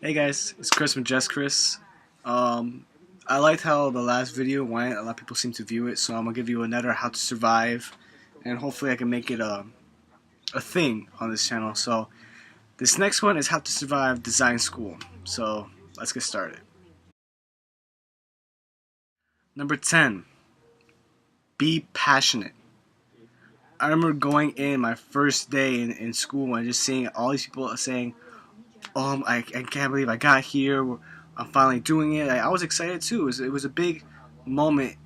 Hey guys, it's Chris from jescris. I liked how the last video went. A lot of people seem to view it, so I'm gonna give you another how to survive, and hopefully I can make it a thing on this channel. So this next one is how to survive design school. So let's get started. Number 10, be passionate. I remember going in my first day in school and just seeing all these people saying, I can't believe I got here. I'm finally doing it. I was excited too. It was a big moment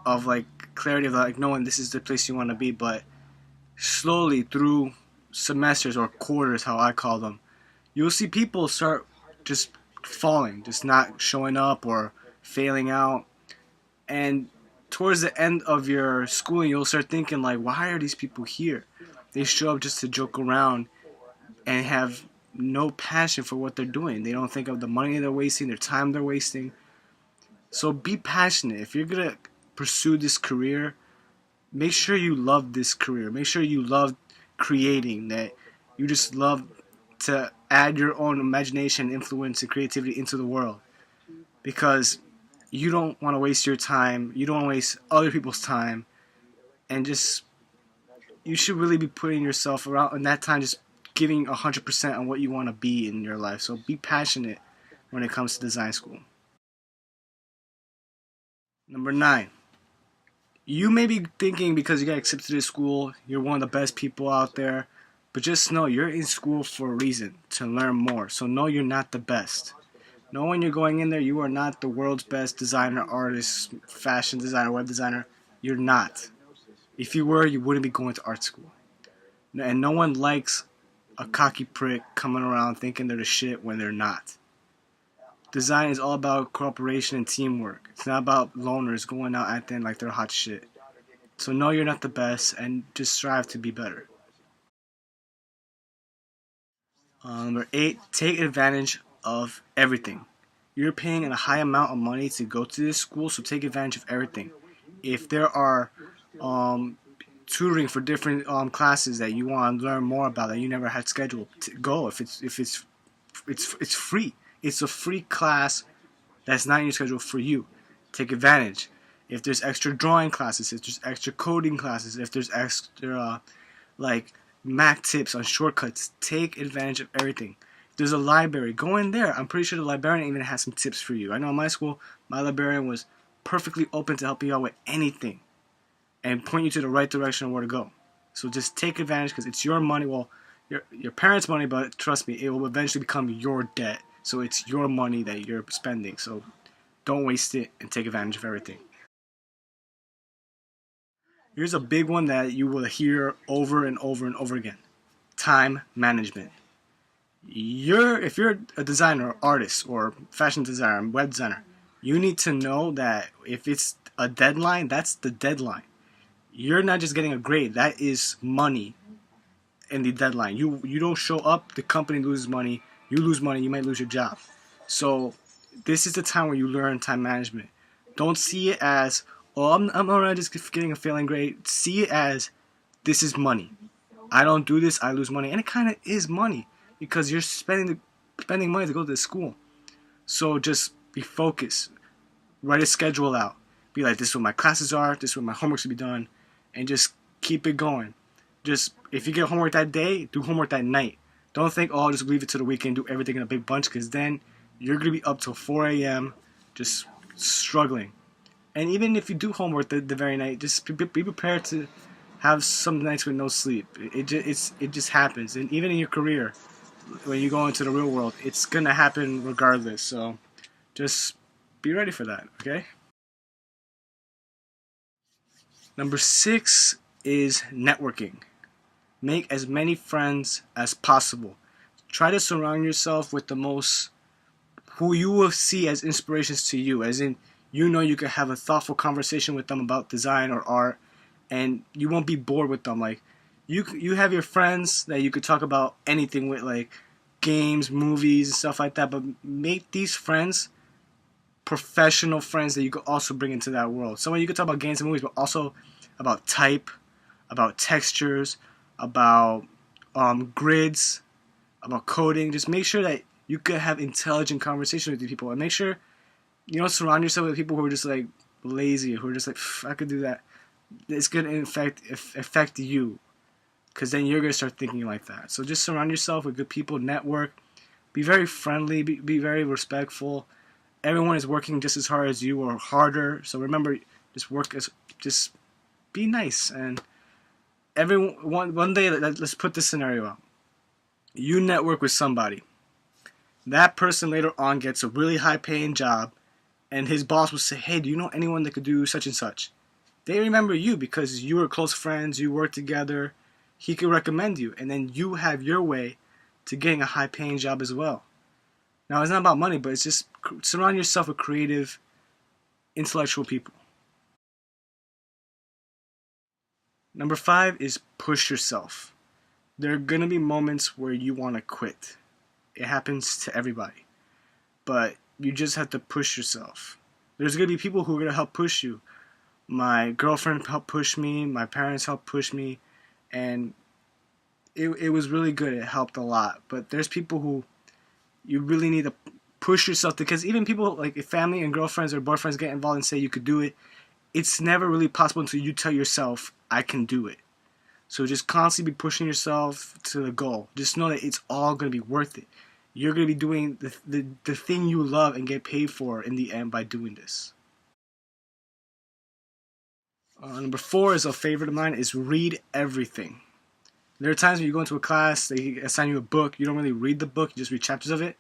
of like clarity of like knowing this is the place you want to be. But slowly through semesters or quarters, how I call them, you'll see people start just falling, just not showing up or failing out. And towards the end of your schooling, you'll start thinking like, why are these people here? They show up just to joke around and have no passion for what they're doing. They don't think of the money they're wasting, their time they're wasting. So be passionate. If you're gonna pursue this career, make sure you love this career. Make sure you love creating, that you just love to add your own imagination, influence, and creativity into the world. Because you don't want to waste your time, you don't want to waste other people's time, and just you should really be putting yourself around in that time just giving 100% on what you want to be in your life. So be passionate when it comes to design school. Number 9, you may be thinking because you got accepted to school, you're one of the best people out there, but just know you're in school for a reason, to learn more. So know you're not the best. Know when you're going in there, you are not the world's best designer, artist, fashion designer, web designer. You're not. If you were, you wouldn't be going to art school. And no one likes a cocky prick coming around thinking they're the shit when they're not. Design is all about cooperation and teamwork. It's not about loners going out acting like they're hot shit. So know you're not the best and just strive to be better. Number 8, take advantage of everything. You're paying a high amount of money to go to this school, so take advantage of everything. If there are tutoring for different classes that you want to learn more about that you never had scheduled, go. If it's free. It's a free class that's not in your schedule for you. Take advantage. If there's extra drawing classes, if there's extra coding classes, if there's extra like Mac tips on shortcuts, take advantage of everything. If there's a library, go in there. I'm pretty sure the librarian even has some tips for you. I know in my school, my librarian was perfectly open to help you out with anything and point you to the right direction of where to go. So just take advantage because it's your money. Well, your parents' money, but trust me, it will eventually become your debt. So it's your money that you're spending. So don't waste it and take advantage of everything. Here's a big one that you will hear over and over and over again. Time management. If you're a designer, artist, or fashion designer, web designer, you need to know that if it's a deadline, that's the deadline. You're not just getting a grade, that is money in the deadline. You don't show up, the company loses money, you lose money, you might lose your job. So this is the time where you learn time management. Don't see it as, oh, I'm already just getting a failing grade. See it as, this is money. I don't do this, I lose money. And it kind of is money because you're spending money to go to the school. So just be focused. Write a schedule out. Be like, this is what my classes are, this is what my homework should be done, and just keep it going. Just, if you get homework that day, do homework that night. Don't think, oh, I'll just leave it to the weekend, do everything in a big bunch, because then you're going to be up till 4 a.m. just struggling. And even if you do homework the very night, just be prepared to have some nights with no sleep. It just happens. And even in your career, when you go into the real world, it's going to happen regardless. So just be ready for that, okay? Number 6 is networking. Make as many friends as possible. Try to surround yourself with the most who you will see as inspirations to you, as in you can have a thoughtful conversation with them about design or art, and you won't be bored with them. Like you have your friends that you could talk about anything with, like games, movies, and stuff like that, but make these friends professional friends that you could also bring into that world. Someone you could talk about games and movies, but also about type, about textures, about grids, about coding. Just make sure that you could have intelligent conversation with these people. And make sure you don't surround yourself with people who are just like lazy, who are just like, I could do that. It's going to affect you, because then you're going to start thinking like that. So just surround yourself with good people, network, be very friendly, be very respectful. Everyone is working just as hard as you or harder. So remember, just be nice. And one day, let's put this scenario out. You network with somebody. That person later on gets a really high paying job, and his boss will say, hey, do you know anyone that could do such and such? They remember you because you were close friends, you worked together, he could recommend you, and then you have your way to getting a high paying job as well. Now, it's not about money, but it's just surround yourself with creative, intellectual people. Number 5 is push yourself. There are going to be moments where you want to quit. It happens to everybody. But you just have to push yourself. There's going to be people who are going to help push you. My girlfriend helped push me. My parents helped push me. And it was really good. It helped a lot. But there's people who you really need to push yourself to, because even people like if family and girlfriends or boyfriends get involved and say you could do it, it's never really possible until you tell yourself, I can do it. So just constantly be pushing yourself to the goal. Just know that it's all going to be worth it. You're going to be doing the thing you love and get paid for in the end by doing this. Number 4 is a favorite of mine, is read everything. There are times when you go into a class, they assign you a book, you don't really read the book, you just read chapters of it.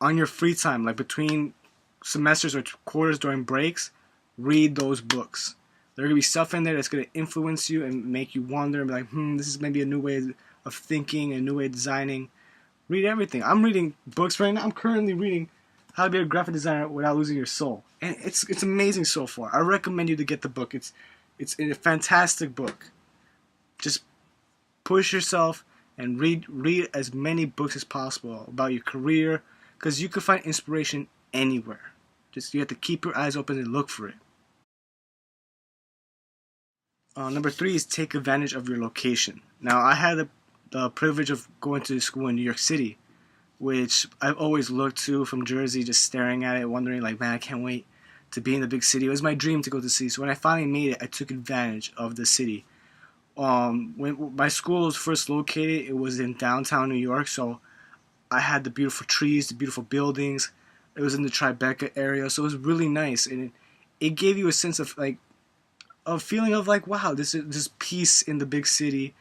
On your free time, like between semesters or quarters during breaks, read those books. There are going to be stuff in there that's going to influence you and make you wonder and be like, this is maybe a new way of thinking, a new way of designing. Read everything. I'm reading books right now. I'm currently reading How to Be a Graphic Designer Without Losing Your Soul. And it's amazing so far. I recommend you to get the book. It's a fantastic book. Just push yourself and read as many books as possible about your career, because you can find inspiration anywhere. Just you have to keep your eyes open and look for it. Number 3 is take advantage of your location. Now, I had the privilege of going to school in New York City, which I've always looked to from Jersey, just staring at it, wondering like, man, I can't wait to be in the big city. It was my dream to go to the city. So when I finally made it, I took advantage of the city. When my school was first located, it was in downtown New York, so I had the beautiful trees, the beautiful buildings. It was in the Tribeca area, so it was really nice, and it gave you a sense of like a feeling of like, wow, this peace in the big city.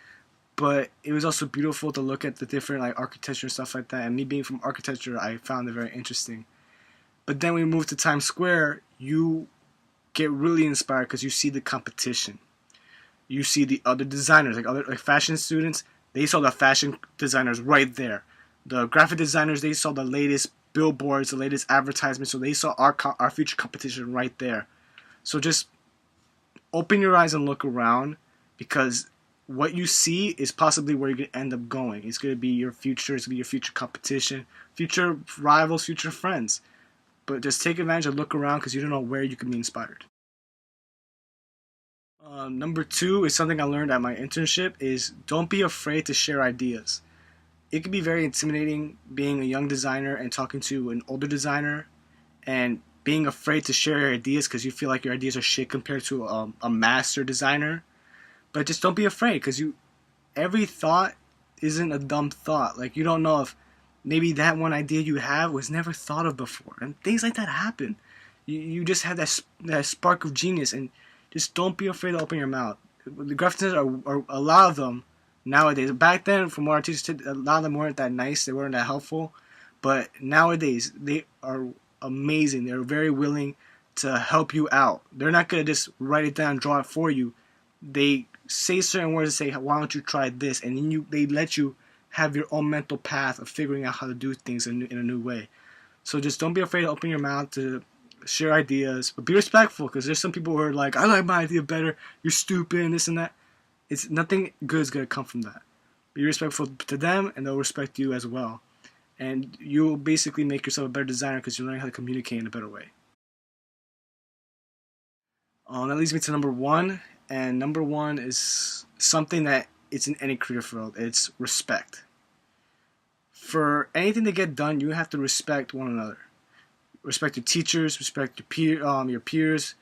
But it was also beautiful to look at the different like architecture and stuff like that. And me being from architecture, I found it very interesting. But then we moved to Times Square, you get really inspired because you see the competition. You see the other designers, like other like fashion students. They saw the fashion designers right there. The graphic designers, they saw the latest billboards, the latest advertisements. So they saw our future competition right there. So just open your eyes and look around, because what you see is possibly where you're going to end up going. It's going to be your future. It's going to be your future competition, future rivals, future friends. But just take advantage and look around, because you don't know where you can be inspired. Number 2 is something I learned at my internship, is don't be afraid to share ideas. It can be very intimidating being a young designer and talking to an older designer and being afraid to share your ideas because you feel like your ideas are shit compared to a master designer. But just don't be afraid, because every thought isn't a dumb thought. Like, you don't know if maybe that one idea you have was never thought of before, and things like that happen. You just have that spark of genius, and just don't be afraid to open your mouth. The graphic designers are a lot of them nowadays. Back then, from what our teachers did, a lot of them weren't that nice. They weren't that helpful. But nowadays, they are amazing. They're very willing to help you out. They're not going to just write it down, draw it for you. They say certain words and say, why don't you try this? And then they let you have your own mental path of figuring out how to do things in a new way. So just don't be afraid to open your mouth to share ideas, but be respectful, because there's some people who are like, I like my idea better, you're stupid, and this and that. It's nothing good is going to come from that. Be respectful to them, and they'll respect you as well. And you'll basically make yourself a better designer because you're learning how to communicate in a better way. That leads me to number 1, and number 1 is something that it's in any career field. It's respect. for anything to get done, you have to respect one another. Respect your teachers, respect your peers,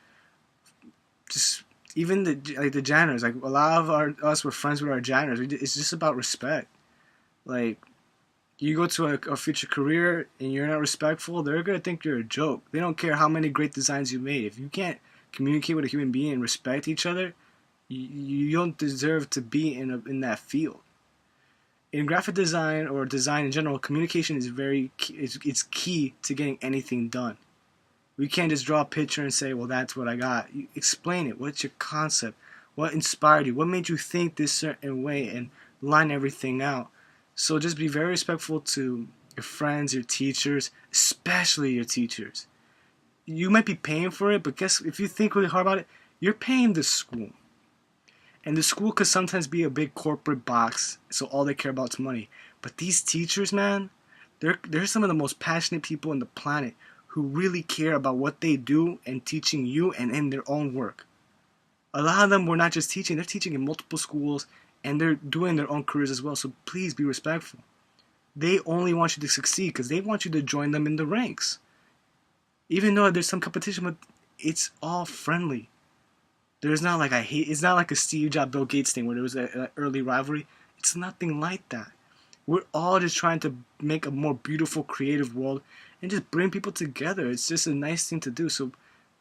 just even the janitors. Like a lot of us were friends with our janitors. It's just about respect. Like you go to a future career and you're not respectful, they're gonna think you're a joke. They don't care how many great designs you made. If you can't communicate with a human being and respect each other, you don't deserve to be in that field. In graphic design or design in general, communication is it's key to getting anything done. We can't just draw a picture and say, well, that's what I got. You explain it. What's your concept? What inspired you? What made you think this certain way? And line everything out. So just be very respectful to your friends, your teachers, especially your teachers. You might be paying for it, but if you think really hard about it, you're paying the school. And the school could sometimes be a big corporate box, so all they care about is money. But these teachers, man, they're some of the most passionate people on the planet who really care about what they do and teaching you and in their own work. A lot of them were not just teaching, they're teaching in multiple schools and they're doing their own careers as well, so please be respectful. They only want you to succeed because they want you to join them in the ranks. Even though there's some competition, but it's all friendly. There's not like it's not like a Steve Jobs, Bill Gates thing where there was an early rivalry. It's nothing like that. We're all just trying to make a more beautiful, creative world and just bring people together. It's just a nice thing to do. So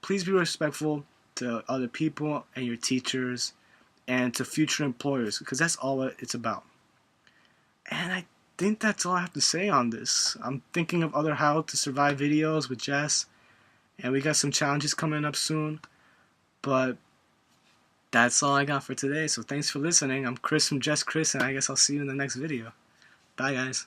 please be respectful to other people and your teachers and to future employers because that's all it's about. And I think that's all I have to say on this. I'm thinking of other how to survive videos with Jess, and we got some challenges coming up soon. But that's all I got for today. So thanks for listening. I'm Chris from jescris, and I guess I'll see you in the next video. Bye, guys.